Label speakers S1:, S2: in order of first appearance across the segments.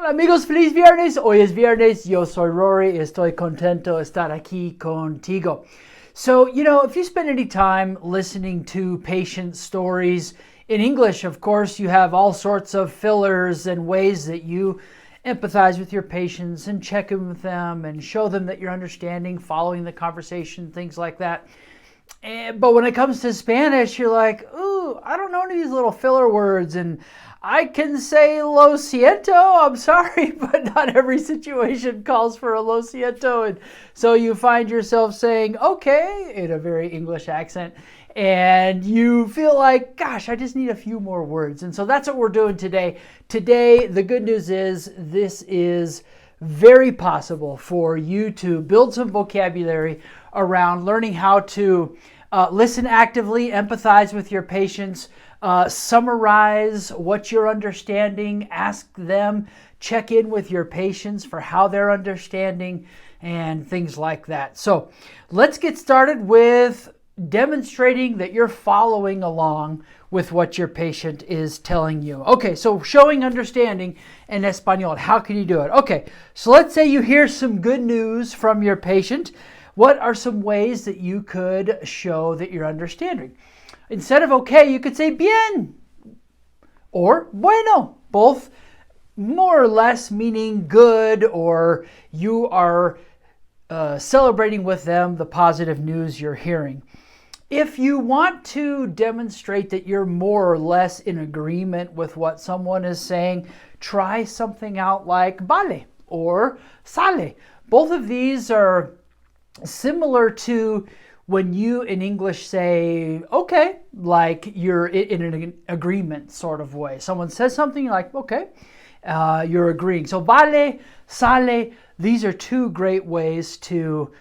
S1: Hola amigos, feliz viernes. Hoy es viernes. Yo soy Rory. Estoy contento de estar aquí contigo. So, if you spend any time listening to patient stories in English, of course, you have all sorts of fillers and ways that you empathize with your patients and check in with them and show them that you're understanding, following the conversation, things like that. But when it comes to Spanish, you're like, ooh, I don't know any of these little filler words, and I can say lo siento, I'm sorry, but not every situation calls for a lo siento, and so you find yourself saying okay in a very English accent, and you feel like, gosh, I just need a few more words. And so that's what we're doing today. Today, the good news is this is very possible for you to build some vocabulary around learning how to listen actively, empathize with your patients, summarize what you're understanding, ask them, check in with your patients for how they're understanding, and things like that. So let's get started with demonstrating that you're following along with what your patient is telling you. Okay, so showing understanding in Espanol. How can you do it? Okay, so let's say you hear some good news from your patient. What are some ways that you could show that you're understanding? Instead of okay, you could say bien or bueno, both more or less meaning good, or you are celebrating with them the positive news you're hearing. If you want to demonstrate that you're more or less in agreement with what someone is saying, try something out like vale or sale. Both of these are similar to when you in English say okay, like you're in an agreement sort of way. Someone says something, you're like okay, you're agreeing. So vale, sale, these are two great ways to,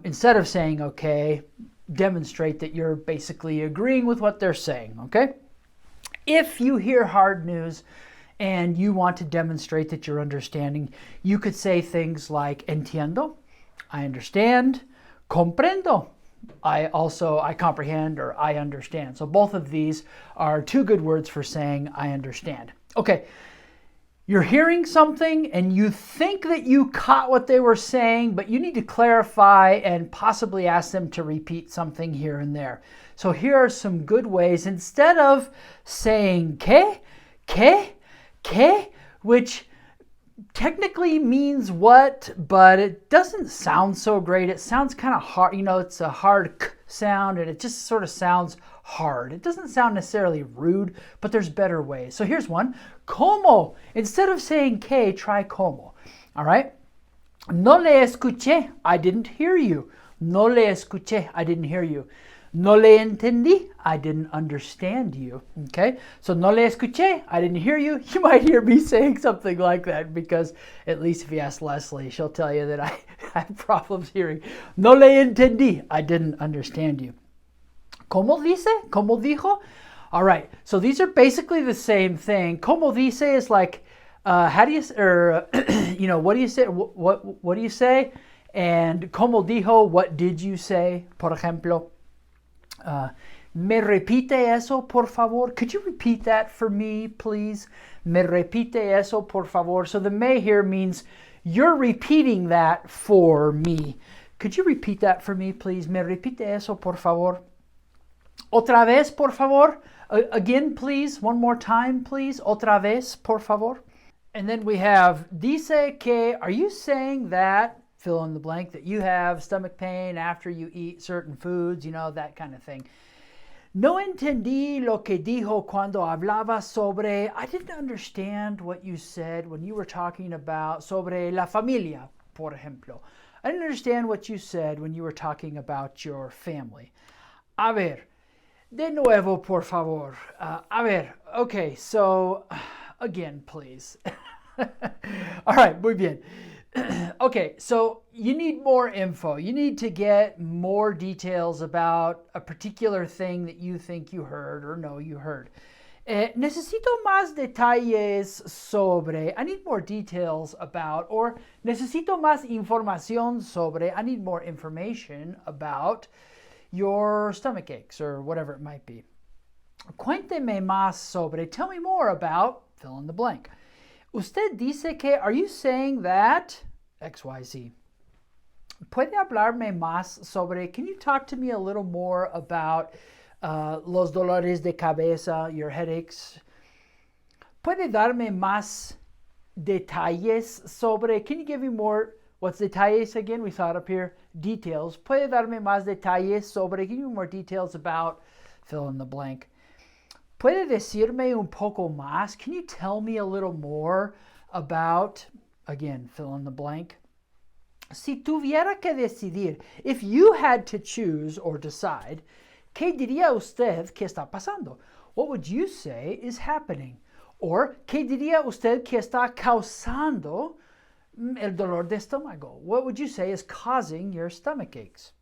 S1: instead of saying okay, demonstrate that you're basically agreeing with what they're saying, okay? If you hear hard news and you want to demonstrate that you're understanding, you could say things like entiendo, I understand, comprendo, I comprehend, or I understand. So both of these are two good words for saying I understand. Okay. You're hearing something and you think that you caught what they were saying, but you need to clarify and possibly ask them to repeat something here and there. So here are some good ways. Instead of saying que, which technically means what, but it doesn't sound so great. It sounds kind of hard. It's a hard k sound, and it just sort of sounds hard. It doesn't sound necessarily rude, but there's better ways. So here's one. Como. Instead of saying que, try como. All right? No le escuché. I didn't hear you. No le escuché. I didn't hear you. No le entendí. I didn't understand you. Okay? So no le escuché. I didn't hear you. You might hear me saying something like that, because at least if you ask Leslie, she'll tell you that I have problems hearing. No le entendí. I didn't understand you. Como dice? Como dijo? All right. So these are basically the same thing. Como dice is like, how do you, or what do you say? What do you say? And como dijo, what did you say? Por ejemplo, me repite eso, por favor. Could you repeat that for me, please? Me repite eso, por favor. So the me here means you're repeating that for me. Could you repeat that for me, please? Me repite eso, por favor. Otra vez, por favor. Again, please. One more time, please. Otra vez, por favor. And then we have dice que. Are you saying that, fill in the blank, that you have stomach pain after you eat certain foods, that kind of thing. No entendí lo que dijo cuando hablaba sobre. I didn't understand what you said when you were talking about sobre la familia, por ejemplo. I didn't understand what you said when you were talking about your family. A ver. De nuevo, por favor. A ver. Okay, so again, please. All right, muy bien. Okay, so you need more info. You need to get more details about a particular thing that you think you heard or know you heard. Necesito más detalles sobre. I need more details about, or necesito más información sobre. I need more information about your stomach aches or whatever it might be. Cuénteme más sobre. Tell me more about, fill in the blank. Usted dice que, are you saying that XYZ? ¿Puede hablarme más sobre, can you talk to me a little more about los dolores de cabeza, your headaches? ¿Puede darme más detalles sobre, can you give me more, what's detalles again? We saw it up here, details. ¿Puede darme más detalles sobre, give me more details about, fill in the blank. ¿Puede decirme un poco más? Can you tell me a little more about, again, fill in the blank. Si tuviera que decidir, if you had to choose or decide, ¿qué diría usted que está pasando? What would you say is happening? Or, ¿qué diría usted que está causando el dolor de estómago? What would you say is causing your stomach aches?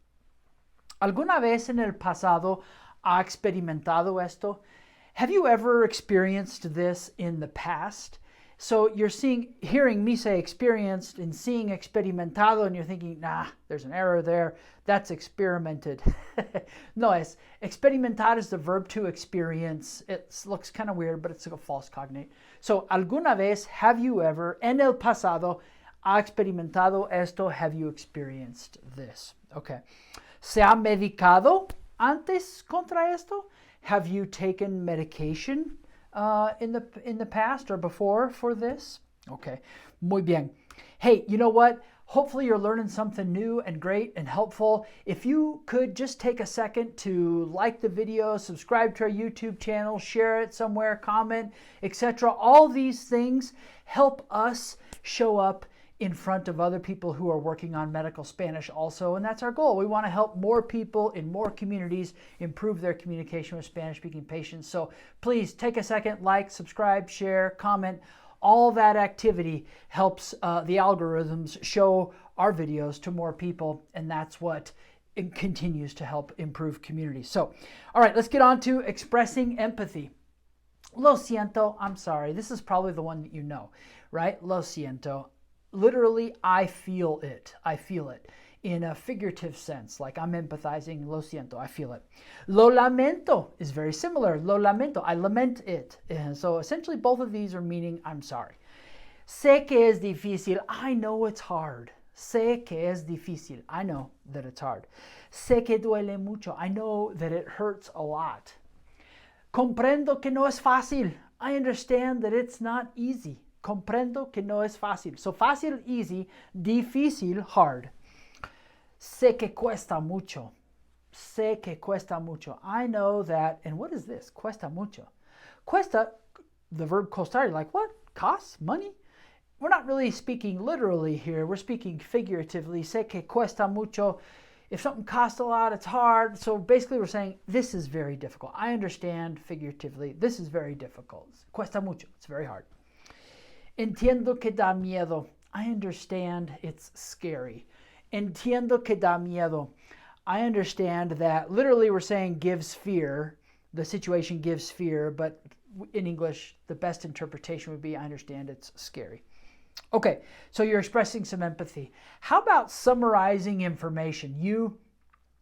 S1: ¿Alguna vez en el pasado ha experimentado esto? Have you ever experienced this in the past? So you're hearing me say experienced and seeing experimentado, and you're thinking, nah, there's an error there. That's experimented. No, experimentar is the verb to experience. It looks kind of weird, but it's like a false cognate. So, ¿alguna vez have you ever, en el pasado, ha experimentado esto? Have you experienced this? Okay. ¿Se ha medicado antes contra esto? Have you taken medication in the past or before for this? Okay, muy bien. Hey, you know what? Hopefully you're learning something new and great and helpful. If you could just take a second to like the video, subscribe to our YouTube channel, share it somewhere, comment, etc. All these things help us show up in front of other people who are working on medical Spanish also, and that's our goal. We want to help more people in more communities improve their communication with Spanish-speaking patients. So please take a second, like, subscribe, share, comment. All that activity helps the algorithms show our videos to more people, and that's what it continues to help improve communities. So, all right, let's get on to expressing empathy. Lo siento, I'm sorry. This is probably the one that you know, right? Lo siento. Literally, I feel it. I feel it in a figurative sense, like I'm empathizing, lo siento, I feel it. Lo lamento is very similar. Lo lamento, I lament it. And so essentially both of these are meaning I'm sorry. Sé que es difícil. I know it's hard. Sé que es difícil. I know that it's hard. Sé que duele mucho. I know that it hurts a lot. Comprendo que no es fácil. I understand that it's not easy. Comprendo que no es fácil. So fácil, easy. Difícil, hard. Sé que cuesta mucho. Sé que cuesta mucho. I know that, and what is this? Cuesta mucho. Cuesta, the verb costar, like what? Costs? Money? We're not really speaking literally here. We're speaking figuratively. Sé que cuesta mucho. If something costs a lot, it's hard. So basically we're saying this is very difficult. I understand figuratively. This is very difficult. Cuesta mucho. It's very hard. Entiendo que da miedo. I understand it's scary. Entiendo que da miedo. I understand that literally we're saying gives fear. The situation gives fear, but in English, the best interpretation would be I understand it's scary. Okay, so you're expressing some empathy. How about summarizing information? You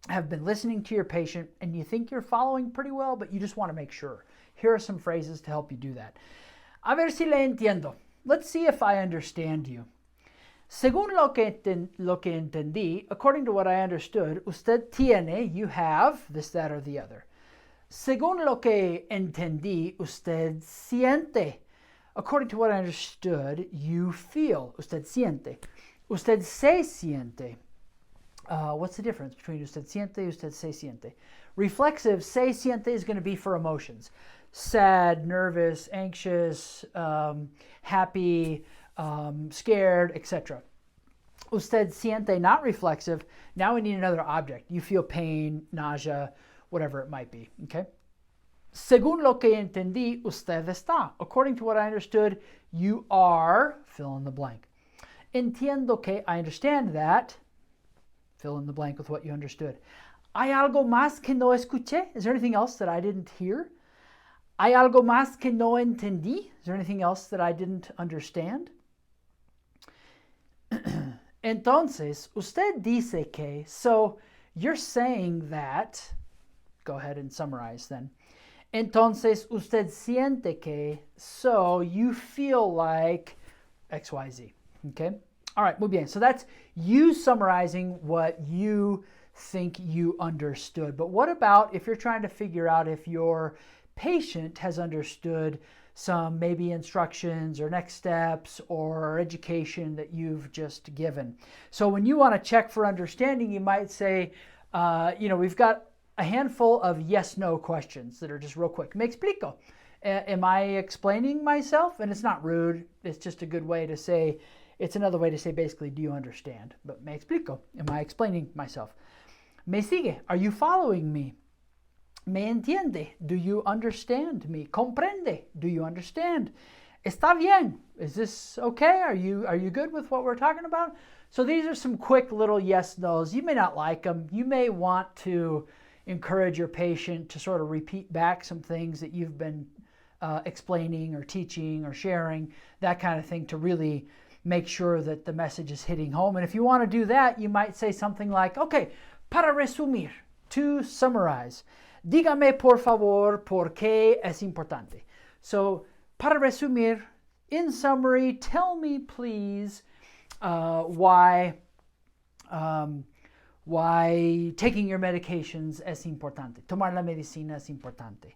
S1: have been listening to your patient and you think you're following pretty well, but you just want to make sure. Here are some phrases to help you do that. A ver si le entiendo. Let's see if I understand you. Según lo que entendí, according to what I understood, usted tiene, you have, this, that, or the other. Según lo que entendí, usted siente. According to what I understood, you feel. Usted siente. Usted se siente. What's the difference between usted siente and usted se siente? Reflexive, se siente is going to be for emotions. Sad, nervous, anxious, happy, scared, etc. Usted siente, not reflexive. Now we need another object. You feel pain, nausea, whatever it might be. Okay? Según lo que entendí, usted está. According to what I understood, you are, fill in the blank. Entiendo que, I understand that, fill in the blank with what you understood. ¿Hay algo más que no escuché? Is there anything else that I didn't hear? ¿Hay algo más que no entendí? Is there anything else that I didn't understand? Entonces, usted dice que, so you're saying that, go ahead and summarize then. Entonces, usted siente que, so you feel like XYZ. Okay? All right, muy bien. So that's you summarizing what you think you understood. But what about if you're trying to figure out if your patient has understood some maybe instructions or next steps or education that you've just given? So when you want to check for understanding, you might say, we've got a handful of yes-no questions that are just real quick. Me explico. Am I explaining myself? And it's not rude. It's just a good way to say, it's another way to say basically, do you understand? But me explico. Am I explaining myself? Me sigue. Are you following me? Me entiende. Do you understand me? Comprende. Do you understand? Está bien. Is this okay? Are you good with what we're talking about? So these are some quick little yes, no's. You may not like them. You may want to encourage your patient to sort of repeat back some things that you've been explaining or teaching or sharing, that kind of thing, to really make sure that the message is hitting home. And if you want to do that, you might say something like, okay, para resumir, to summarize, dígame por favor por qué es importante. So, para resumir, in summary, tell me please why taking your medications es importante. Tomar la medicina es importante.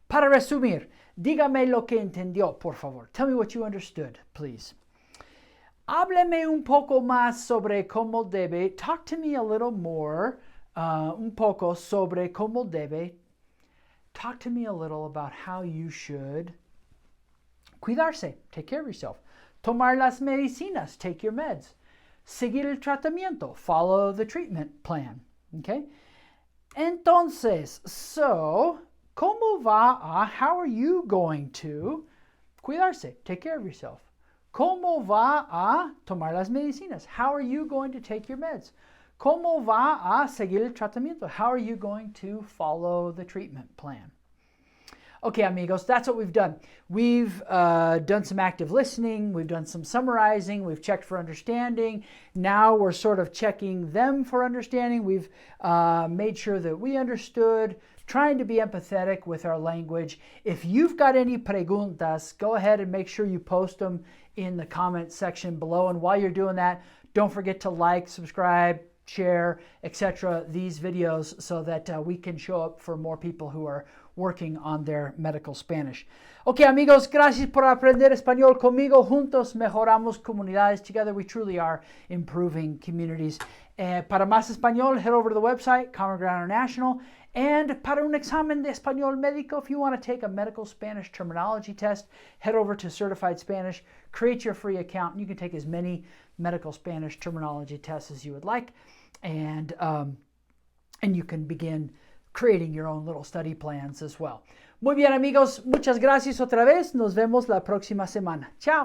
S1: Para resumir, dígame lo que entendió, por favor. Tell me what you understood, please. Hábleme un poco más sobre cómo debe. Talk to me a little more, un poco sobre cómo debe. Talk to me a little about how you should cuidarse, take care of yourself. Tomar las medicinas, take your meds. Seguir el tratamiento, follow the treatment plan. Okay? Entonces, so, ¿cómo va a, how are you going to cuidarse, take care of yourself? ¿Cómo va a tomar las medicinas? How are you going to take your meds? ¿Cómo va a seguir el tratamiento? How are you going to follow the treatment plan? Okay, amigos, that's what we've done. We've done some active listening. We've done some summarizing. We've checked for understanding. Now we're sort of checking them for understanding. We've made sure that we understood, trying to be empathetic with our language. If you've got any preguntas, go ahead and make sure you post them in the comment section below. And while you're doing that, don't forget to like, subscribe, share, etc. these videos so that we can show up for more people who are working on their medical Spanish. Okay, amigos, gracias por aprender español conmigo. Juntos mejoramos comunidades. Together we truly are improving communities. Para más español, head over to the website, Common Ground International. And para un examen de español médico, if you want to take a medical Spanish terminology test, head over to Certified Spanish, create your free account, and you can take as many medical Spanish terminology tests as you would like. And you can begin creating your own little study plans as well. Muy bien, amigos. Muchas gracias otra vez. Nos vemos la próxima semana. Chao.